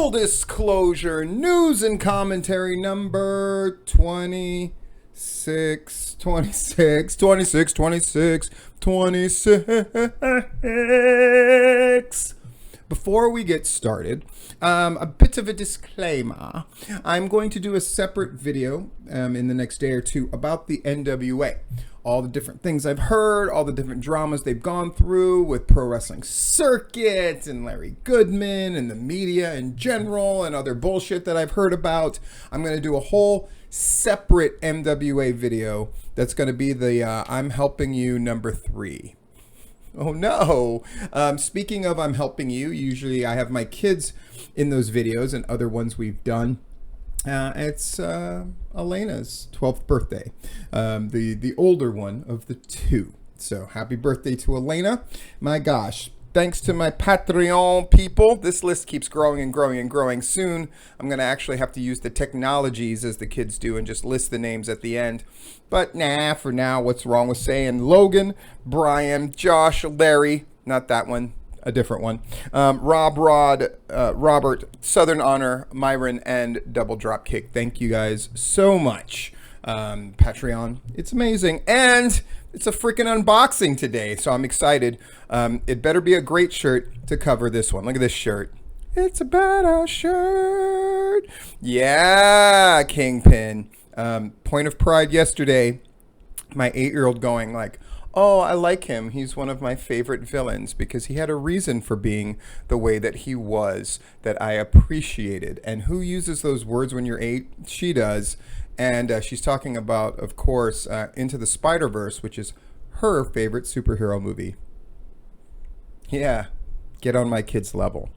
Full disclosure, news and commentary number 26. Before we get started, a bit of a disclaimer. I'm going to do a separate video in the next day or two about the NWA. All the different things I've heard, all the different dramas they've gone through with Pro Wrestling Circuit and Larry Goodman and the media in general and other bullshit that I've heard about. I'm going to do a whole separate NWA video that's going to be the I'm Helping You number 3. Oh no. Speaking of I'm Helping You, usually I have my kids in those videos and other ones we've done. It's Elena's 12th birthday, the older one of the two. So happy birthday to Elena. My gosh, thanks to my Patreon people, this list keeps growing and growing and growing. Soon I'm going to actually have to use the technologies as the kids do and just list the names at the end. But nah, for now, what's wrong with saying Logan, Brian, Josh, Larry, not that one, a different one, Robert, Southern Honor, Myron, and Double Drop Kick. Thank you guys so much. Patreon, it's amazing. And it's a freaking unboxing today, so I'm excited. It better be a great shirt to cover this one. Look at this shirt. It's a badass shirt. Yeah, Kingpin. Point of pride yesterday, my 8-year-old going like, oh, I like him. He's one of my favorite villains because he had a reason for being the way that he was that I appreciated. And who uses those words when you're 8? She does. And she's talking about, of course, Into the Spider-Verse, which is her favorite superhero movie. Yeah, get on my kid's level.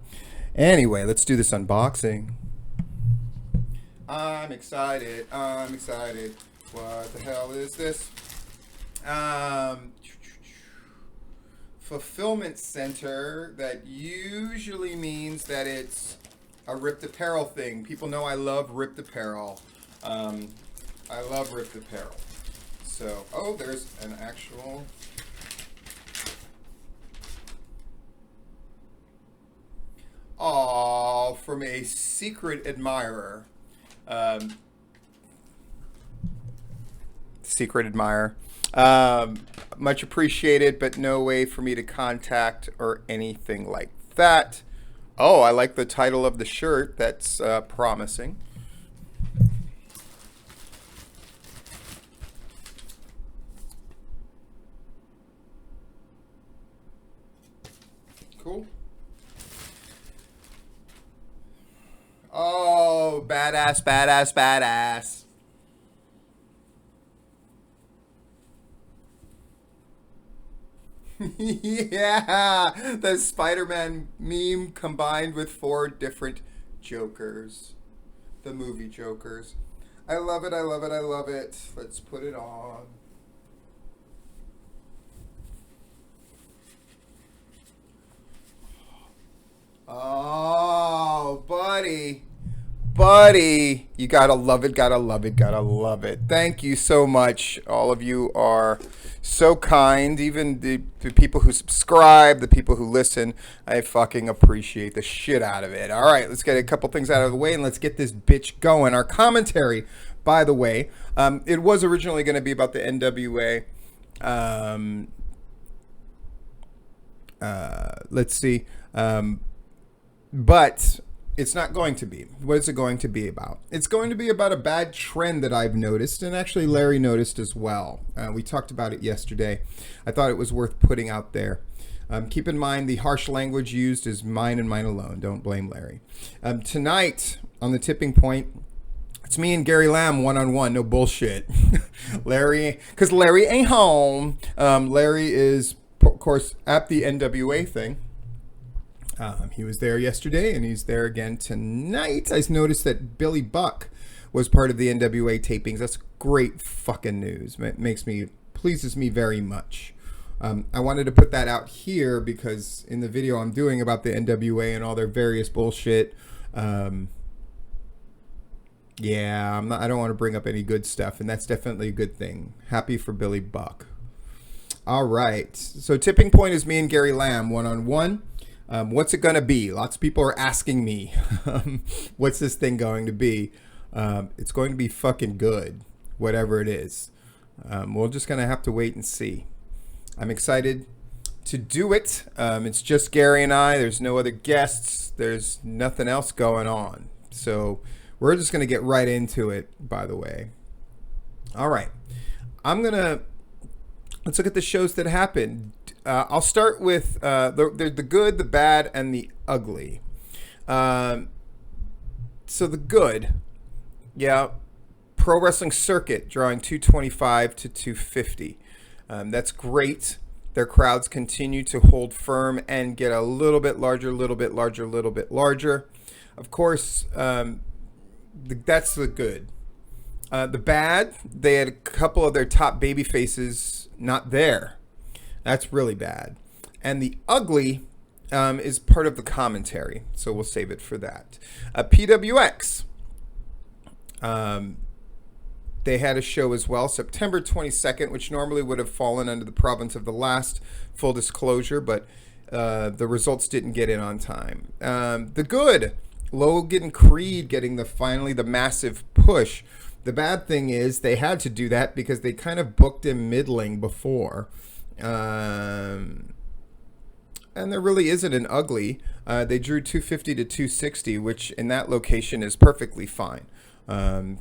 Anyway, let's do this unboxing. I'm excited. What the hell is this? Fulfillment center. That usually means that it's a ripped apparel thing. People know I love ripped apparel. I love ripped apparel. So, oh, there's an actual. Oh, from a secret admirer. Secret admirer. Much appreciated, but no way for me to contact or anything like that. Oh, I like the title of the shirt. That's promising. Cool. Oh, badass, badass, badass. Yeah, the Spider-Man meme combined with 4 different Jokers. The movie Jokers. I love it, I love it, I love it. Let's put it on. Oh, buddy. Buddy, you gotta love it, gotta love it, gotta love it. Thank you so much. All of you are so kind. Even the people who subscribe, the people who listen, I fucking appreciate the shit out of it. All right, let's get a couple things out of the way and let's get this bitch going. Our commentary, by the way, it was originally going to be about the NWA. Let's see. But it's not going to be. What is it going to be about? It's going to be about a bad trend that I've noticed, and actually Larry noticed as well. We talked about it yesterday. I thought it was worth putting out there. Keep in mind the harsh language used is mine and mine alone. Don't blame Larry. Tonight on the tipping point, it's me and Gary Lamb one-on-one. No bullshit. Larry, because Larry ain't home. Larry is, of course, at the NWA thing. He was there yesterday, and he's there again tonight. I noticed that Billy Buck was part of the NWA tapings. That's great fucking news. It pleases me very much. I wanted to put that out here because in the video I'm doing about the NWA and all their various bullshit, yeah, I don't want to bring up any good stuff, and that's definitely a good thing. Happy for Billy Buck. All right. So tipping point is me and Gary Lamb one-on-one. What's it going to be? Lots of people are asking me, what's this thing going to be? It's going to be fucking good, whatever it is. We're just going to have to wait and see. I'm excited to do it. It's just Gary and I. There's no other guests. There's nothing else going on. So we're just going to get right into it, by the way. All right. Let's look at the shows that happened. I'll start with the good, the bad, and the ugly. So the good, yeah, Pro Wrestling Circuit drawing 225 to 250. That's great. Their crowds continue to hold firm and get a little bit larger, little bit larger, little bit larger. Of course, that's the good. The bad, they had a couple of their top baby faces not there. That's really bad. And the ugly is part of the commentary, so we'll save it for that. PWX, they had a show as well, September 22nd, which normally would have fallen under the province of the last, full disclosure, but the results didn't get in on time. The good, Logan Creed getting finally the massive push. The bad thing is they had to do that because they kind of booked him middling before. And there really isn't an ugly. They drew 250 to 260, which in that location is perfectly fine.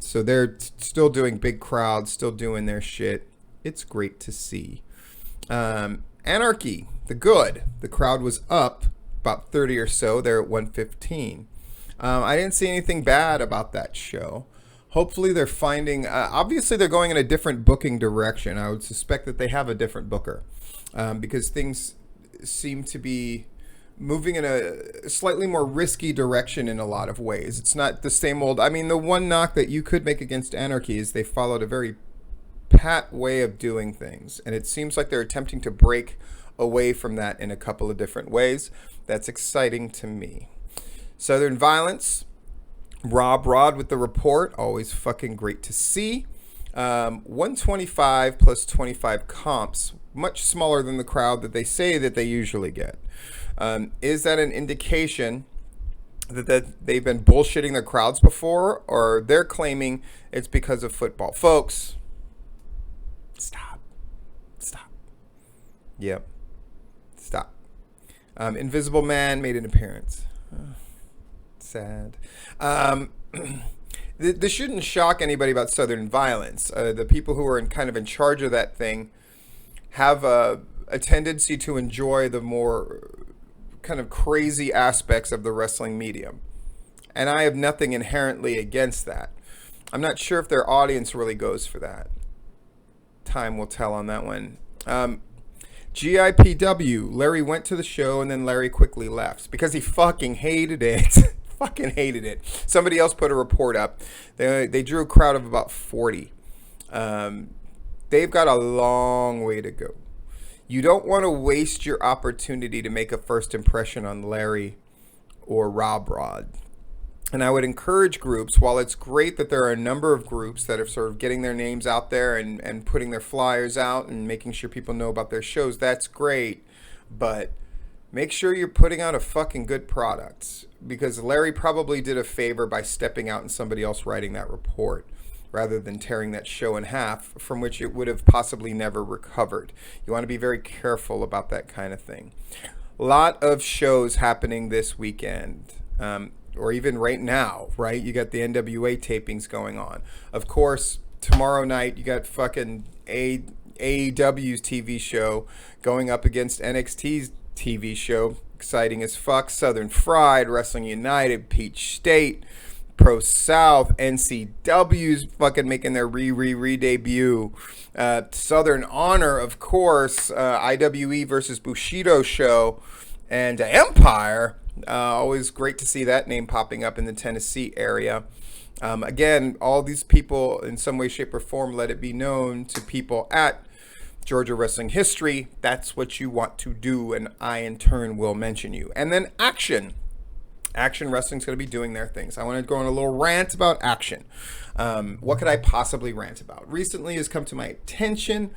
So they're still doing big crowds, still doing their shit. It's great to see. Anarchy, the good. The crowd was up about 30 or so. They're at 115. I didn't see anything bad about that show. Hopefully they're finding, obviously they're going in a different booking direction. I would suspect that they have a different booker because things seem to be moving in a slightly more risky direction in a lot of ways. It's not the same old, I mean, the one knock that you could make against Anarchy is they followed a very pat way of doing things. And it seems like they're attempting to break away from that in a couple of different ways. That's exciting to me. Southern Violence. Rob Rod with the report, always fucking great to see. 125 plus 25 comps, much smaller than the crowd that they say that they usually get. Is that an indication that they've been bullshitting their crowds before, or they're claiming it's because of football? Folks, stop. Yep, stop. Invisible Man made an appearance. Sad. This shouldn't shock anybody about Southern Violence. The people who are kind of in charge of that thing have a tendency to enjoy the more kind of crazy aspects of the wrestling medium. And I have nothing inherently against that. I'm not sure if their audience really goes for that. Time will tell on that one. GIPW, Larry went to the show and then Larry quickly left because he fucking hated it. Fucking hated it. Somebody else put a report up. They drew a crowd of about 40. They've got a long way to go. You don't want to waste your opportunity to make a first impression on Larry or Rob Rod. And I would encourage groups, while it's great that there are a number of groups that are sort of getting their names out there and putting their flyers out and making sure people know about their shows, that's great. But make sure you're putting out a fucking good product, because Larry probably did a favor by stepping out and somebody else writing that report rather than tearing that show in half, from which it would have possibly never recovered. You want to be very careful about that kind of thing. A lot of shows happening this weekend, or even right now, right? You got the NWA tapings going on. Of course, tomorrow night you got fucking AEW's TV show going up against NXT's TV show. Exciting as fuck. Southern Fried, Wrestling United, Peach State, Pro South, NCW's fucking making their re-debut. Southern Honor, of course, IWE versus Bushido show, and Empire. Always great to see that name popping up in the Tennessee area. Again, all these people in some way, shape, or form let it be known to people at Georgia Wrestling History. That's what you want to do, and I in turn will mention you. And then Action. Action Wrestling's going to be doing their things. I want to go on a little rant about Action. What could I possibly rant about? Recently has come to my attention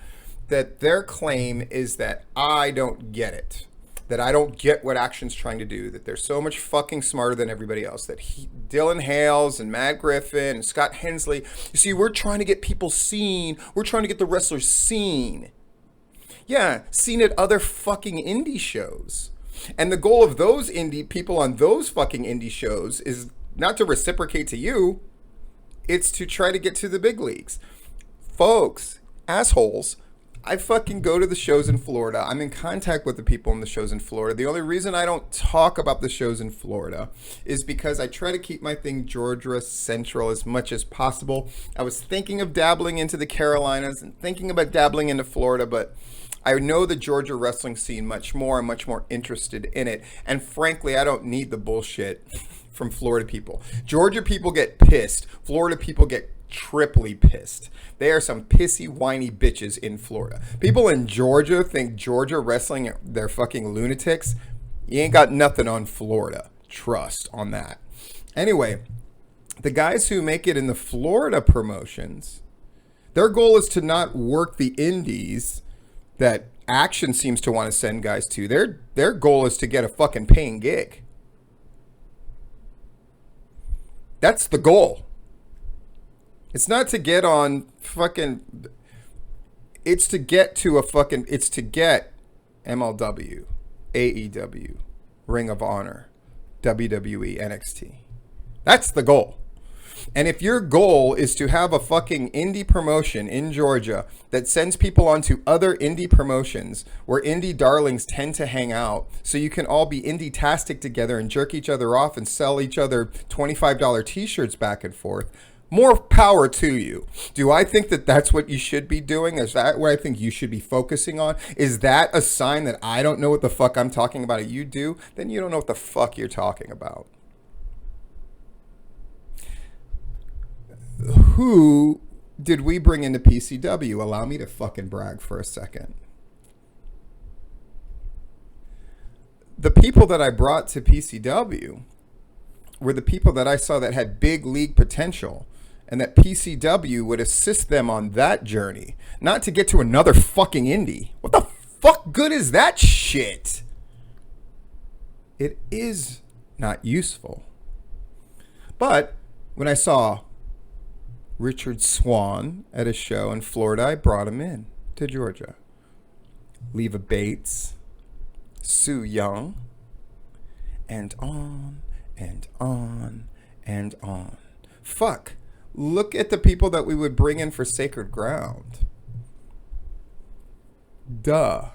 that their claim is that I don't get it. that I don't get what Action's trying to do, that they're so much fucking smarter than everybody else, that Dylan Hales and Matt Griffin and Scott Hensley, you see, we're trying to get people seen. We're trying to get the wrestlers seen. Yeah, seen at other fucking indie shows. And the goal of those indie people on those fucking indie shows is not to reciprocate to you. It's to try to get to the big leagues. Folks, assholes, I fucking go to the shows in Florida. I'm in contact with the people in the shows in Florida. The only reason I don't talk about the shows in Florida is because I try to keep my thing Georgia central as much as possible. I was thinking of dabbling into the Carolinas and thinking about dabbling into Florida, but I know the Georgia wrestling scene much more. I'm much more interested in it. And frankly, I don't need the bullshit from Florida people. Georgia people get pissed. Florida people get triply pissed. They are some pissy, whiny bitches in Florida. People in Georgia think Georgia wrestling, they're fucking lunatics. You ain't got nothing on Florida. Trust on that. Anyway, the guys who make it in the Florida promotions, their goal is to not work the indies that Action seems to want to send guys to. Their goal is to get a fucking paying gig. That's the goal. It's not to get on fucking... It's to get to a fucking... It's to get MLW, AEW, Ring of Honor, WWE, NXT. That's the goal. And if your goal is to have a fucking indie promotion in Georgia that sends people onto other indie promotions where indie darlings tend to hang out so you can all be indie-tastic together and jerk each other off and sell each other $25 t-shirts back and forth, more power to you. Do I think that that's what you should be doing? Is that what I think you should be focusing on? Is that a sign that I don't know what the fuck I'm talking about and you do? Then you don't know what the fuck you're talking about. Who did we bring into PCW? Allow me to fucking brag for a second. The people that I brought to PCW were the people that I saw that had big league potential and that PCW would assist them on that journey, not to get to another fucking indie. What the fuck good is that shit? It is not useful. But when I saw Richard Swan at a show in Florida, I brought him in to Georgia. Leva Bates, Sue Young, and on and on and on. Fuck. Look at the people that we would bring in for Sacred Ground. Duh.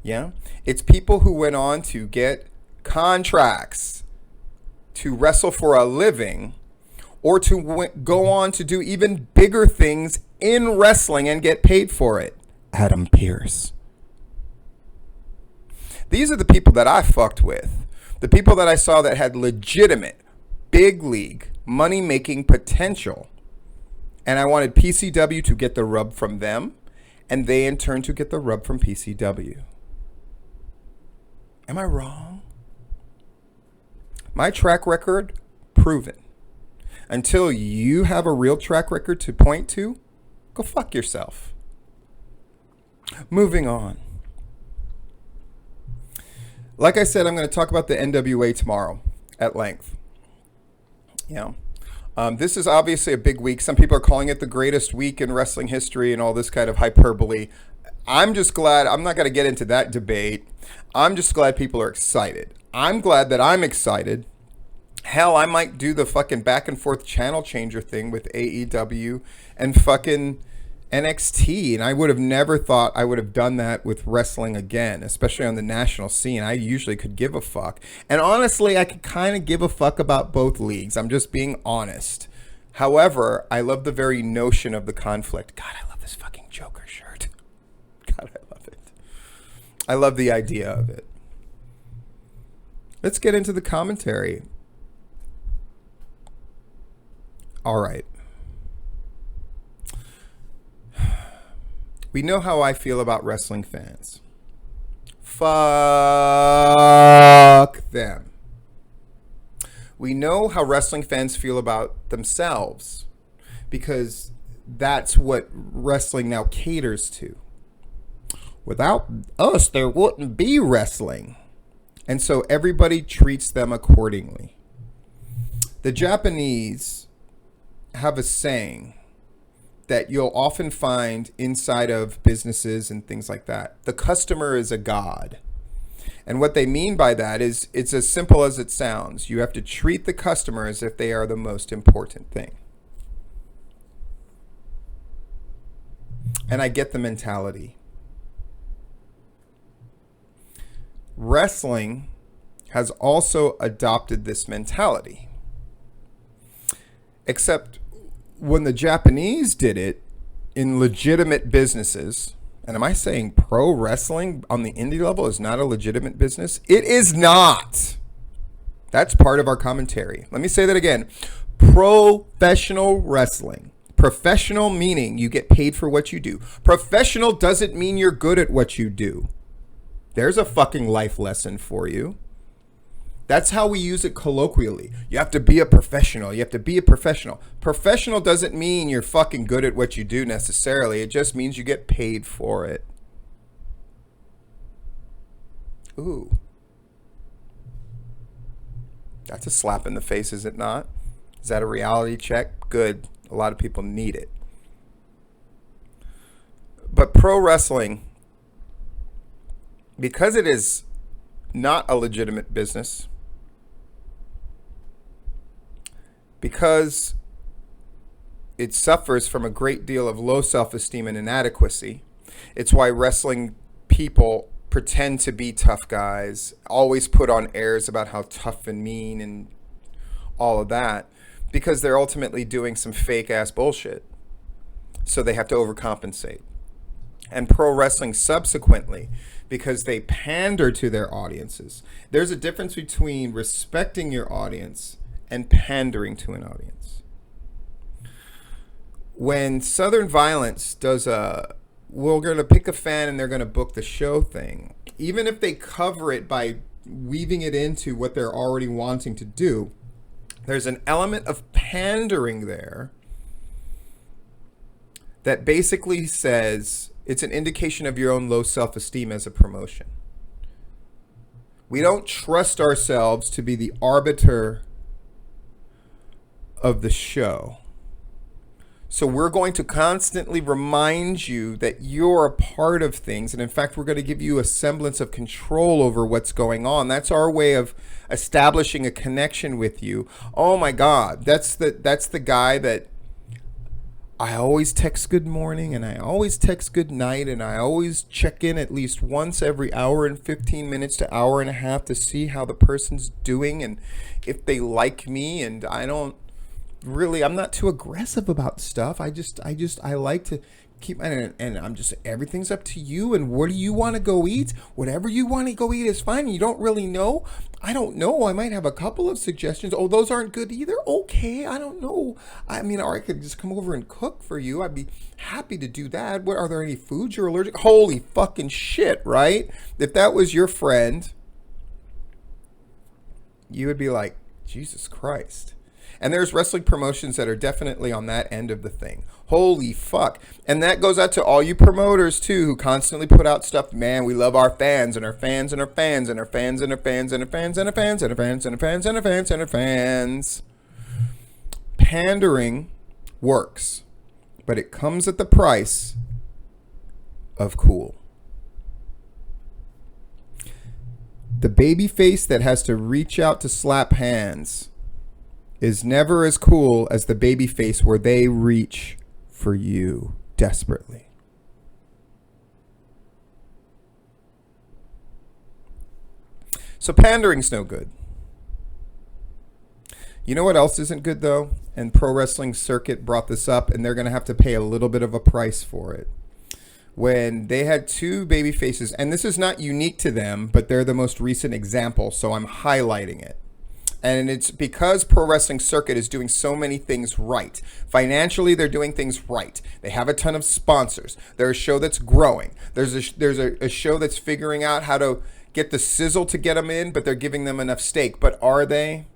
Yeah? It's people who went on to get contracts to wrestle for a living or to go on to do even bigger things in wrestling and get paid for it. Adam Pearce. These are the people that I fucked with. The people that I saw that had legitimate, big league, money-making potential. And I wanted PCW to get the rub from them, and they in turn to get the rub from PCW. Am I wrong? My track record, proven. Until you have a real track record to point to, go fuck yourself. Moving on. Like I said, I'm going to talk about the NWA tomorrow at length. Yeah. This is obviously a big week. Some people are calling it the greatest week in wrestling history and all this kind of hyperbole. I'm just glad, I'm not going to get into that debate. I'm just glad people are excited. I'm glad that I'm excited. Hell, I might do the fucking back and forth channel changer thing with AEW and fucking NXT. And I would have never thought I would have done that with wrestling again, especially on the national scene. I usually could give a fuck. And honestly, I could kind of give a fuck about both leagues. I'm just being honest. However, I love the very notion of the conflict. God, I love this fucking Joker shirt. God, I love it. I love the idea of it. Let's get into the commentary. All right. We know how I feel about wrestling fans. Fuck them. We know how wrestling fans feel about themselves because that's what wrestling now caters to. Without us, there wouldn't be wrestling. And so everybody treats them accordingly. The Japanese have a saying that you'll often find inside of businesses and things like that. The customer is a god. And what they mean by that is it's as simple as it sounds. You have to treat the customer as if they are the most important thing. And I get the mentality. Wrestling has also adopted this mentality. Except when the Japanese did it in legitimate businesses, and am I saying pro wrestling on the indie level is not a legitimate business? It is not. That's part of our commentary. Let me say that again. Professional wrestling. Professional meaning you get paid for what you do. Professional doesn't mean you're good at what you do. There's a fucking life lesson for you. That's how we use it colloquially. You have to be a professional. You have to be a professional. Professional doesn't mean you're fucking good at what you do necessarily. It just means you get paid for it. Ooh. That's a slap in the face, is it not? Is that a reality check? Good. A lot of people need it. But pro wrestling, because it is not a legitimate business, because it suffers from a great deal of low self-esteem and inadequacy, it's why wrestling people pretend to be tough guys, always put on airs about how tough and mean and all of that, because they're ultimately doing some fake ass bullshit. So they have to overcompensate. And pro wrestling subsequently, because they pander to their audiences. There's a difference between respecting your audience and pandering to an audience. When Southern Violence does we're going to pick a fan and they're going to book the show thing, even if they cover it by weaving it into what they're already wanting to do, there's an element of pandering there that basically says it's an indication of your own low self-esteem as a promotion. We don't trust ourselves to be the arbiter of the show. So we're going to constantly remind you that you're a part of things. And in fact, we're going to give you a semblance of control over what's going on. That's our way of establishing a connection with you. Oh my God, that's the guy that I always text good morning and I always text good night and I always check in at least once every hour and 15 minutes to hour and a half to see how the person's doing and if they like me. And I'm not too aggressive about stuff. I like to keep, and I'm just, everything's up to you. And where do you want to go eat? Whatever you want to go eat is fine. You don't really know. I don't know. I might have a couple of suggestions. Oh, those aren't good either. Okay. I don't know. I mean, or I could just come over and cook for you. I'd be happy to do that. Are there any foods you're allergic? Holy fucking shit, right? If that was your friend, you would be like, Jesus Christ. And there's wrestling promotions that are definitely on that end of the thing. Holy fuck. And that goes out to all you promoters too, who constantly put out stuff. Man, we love our fans and our fans and our fans and our fans and our fans and our fans and our fans and our fans and our fans and our fans and our fans. Pandering works, but it comes at the price of cool. The baby face that has to reach out to slap hands is never as cool as the baby face where they reach for you desperately. So pandering's no good. You know what else isn't good though? And Pro Wrestling Circuit brought this up and they're going to have to pay a little bit of a price for it. When they had two baby faces, and this is not unique to them, but they're the most recent example, so I'm highlighting it. And it's because Pro Wrestling Circuit is doing so many things right. Financially, they're doing things right. They have a ton of sponsors. They're a show that's growing. There's a show that's figuring out how to get the sizzle to get them in, but they're giving them enough steak. But are they?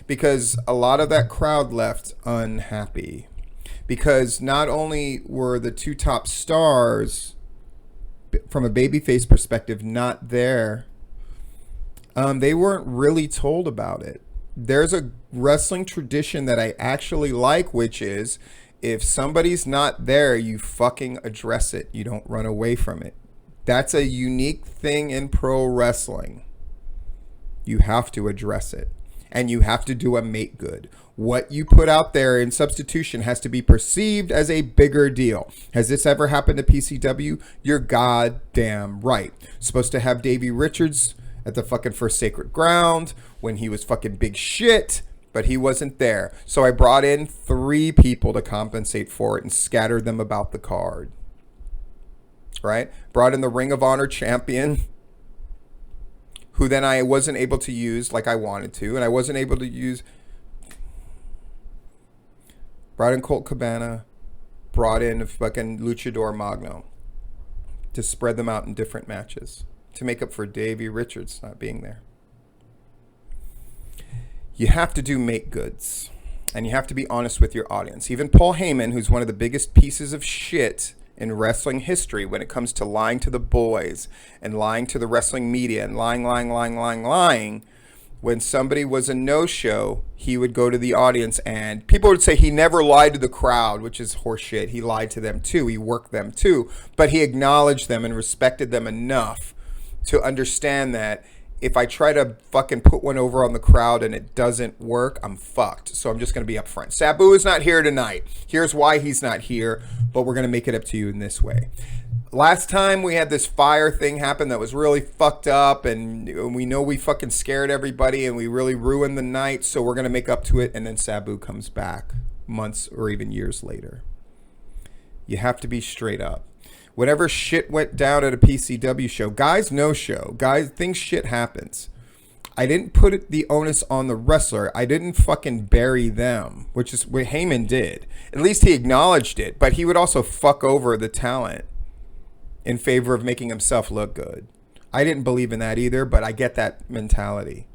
Because a lot of that crowd left unhappy. Because not only were the two top stars from a babyface perspective, not there, they weren't really told about it. There's a wrestling tradition that I actually like, which is if somebody's not there, you fucking address it. You don't run away from it. That's a unique thing in pro wrestling. You have to address it. And you have to do a make good. What you put out there in substitution has to be perceived as a bigger deal. Has this ever happened to PCW? You're goddamn right. Supposed to have Davey Richards at the fucking First Sacred Ground when he was fucking big shit, but he wasn't there. So I brought in 3 people to compensate for it and scattered them about the card. Right? Brought in the Ring of Honor champion, who then I wasn't able to use like I wanted to, and I wasn't able to use. Brought in Colt Cabana, brought in fucking Luchador Magno to spread them out in different matches to make up for Davey Richards not being there. You have to do make goods, and you have to be honest with your audience. Even Paul Heyman, who's one of the biggest pieces of shit in wrestling history when it comes to lying to the boys and lying to the wrestling media and lying. When somebody was a no-show, he would go to the audience and people would say he never lied to the crowd, which is horseshit. He lied to them too. He worked them too. But he acknowledged them and respected them enough to understand that if I try to fucking put one over on the crowd and it doesn't work, I'm fucked. So I'm just going to be upfront. Sabu is not here tonight. Here's why he's not here, but we're going to make it up to you in this way. Last time we had this fire thing happen that was really fucked up, and we know we fucking scared everybody and we really ruined the night, so we're going to make up to it, and then Sabu comes back months or even years later. You have to be straight up. Whenever shit went down at a PCW show, guys no show. Guys, shit happens. I didn't put the onus on the wrestler. I didn't fucking bury them, which is what Heyman did. At least he acknowledged it, but he would also fuck over the talent in favor of making himself look good. I didn't believe in that either, but I get that mentality.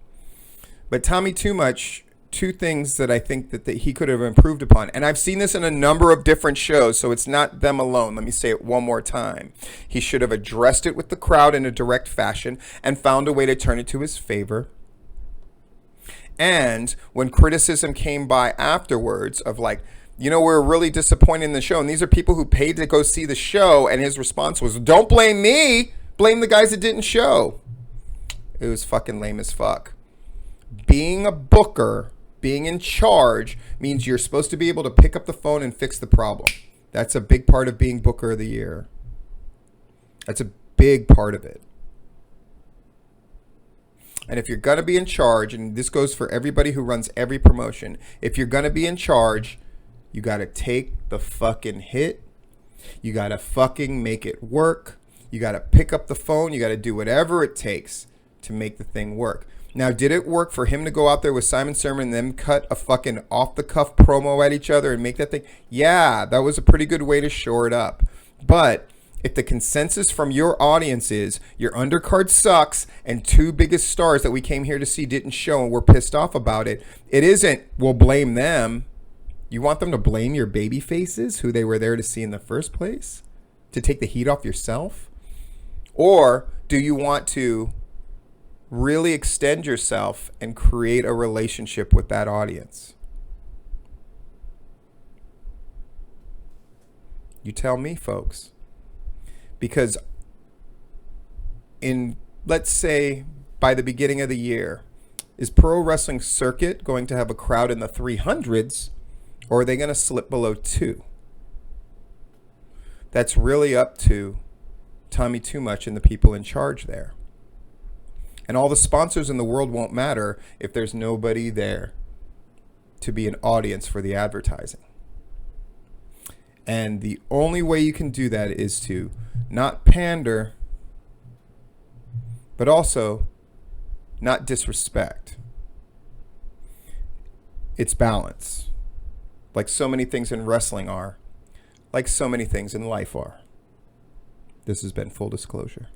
But Tommy Too Much, 2 things that I think that he could have improved upon. And I've seen this in a number of different shows, so it's not them alone. Let me say it one more time. He should have addressed it with the crowd in a direct fashion and found a way to turn it to his favor. And when criticism came by afterwards of like, we're really disappointed in the show, and these are people who paid to go see the show, and his response was, don't blame me, blame the guys that didn't show. It was fucking lame as fuck. Being a booker, being in charge, means you're supposed to be able to pick up the phone and fix the problem. That's a big part of being Booker of the Year. That's a big part of it. And if you're going to be in charge, and this goes for everybody who runs every promotion, if you're going to be in charge, you got to take the fucking hit. You got to fucking make it work. You got to pick up the phone. You got to do whatever it takes to make the thing work. Now, did it work for him to go out there with Simon Sermon and them cut a fucking off-the-cuff promo at each other and make that thing? Yeah, that was a pretty good way to shore it up. But if the consensus from your audience is your undercard sucks and 2 biggest stars that we came here to see didn't show and we're pissed off about it, it isn't, we'll blame them. You want them to blame your baby faces, who they were there to see in the first place, to take the heat off yourself? Or do you want to really extend yourself and create a relationship with that audience? You tell me, folks. Because let's say by the beginning of the year, is pro wrestling circuit going to have a crowd in the 300s, or are they going to slip below 2? That's really up to Tommy Too Much and the people in charge there. And all the sponsors in the world won't matter if there's nobody there to be an audience for the advertising. And the only way you can do that is to not pander, but also not disrespect. It's balance. Like so many things in wrestling are. Like so many things in life are. This has been Full Disclosure.